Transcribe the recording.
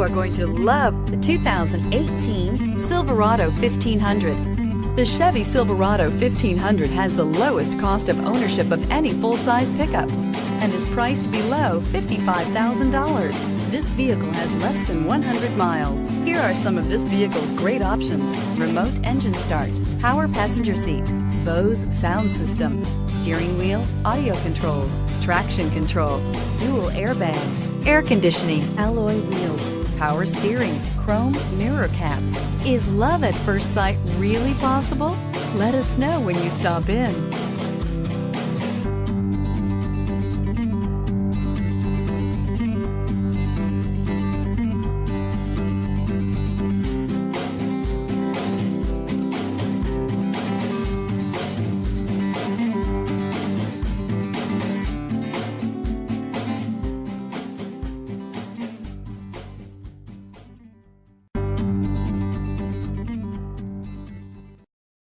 You are going to love the 2018 Silverado 1500. The Chevy Silverado 1500 has the lowest cost of ownership of any full-size pickup and is priced below $55,000. This vehicle has less than 100 miles. Here are some of this vehicle's great options: remote engine start, power passenger seat, Bose sound system, steering wheel audio controls, traction control, dual airbags, air conditioning, alloy wheels, power steering, chrome mirror caps. Is love at first sight really possible? Let us know when you stop in.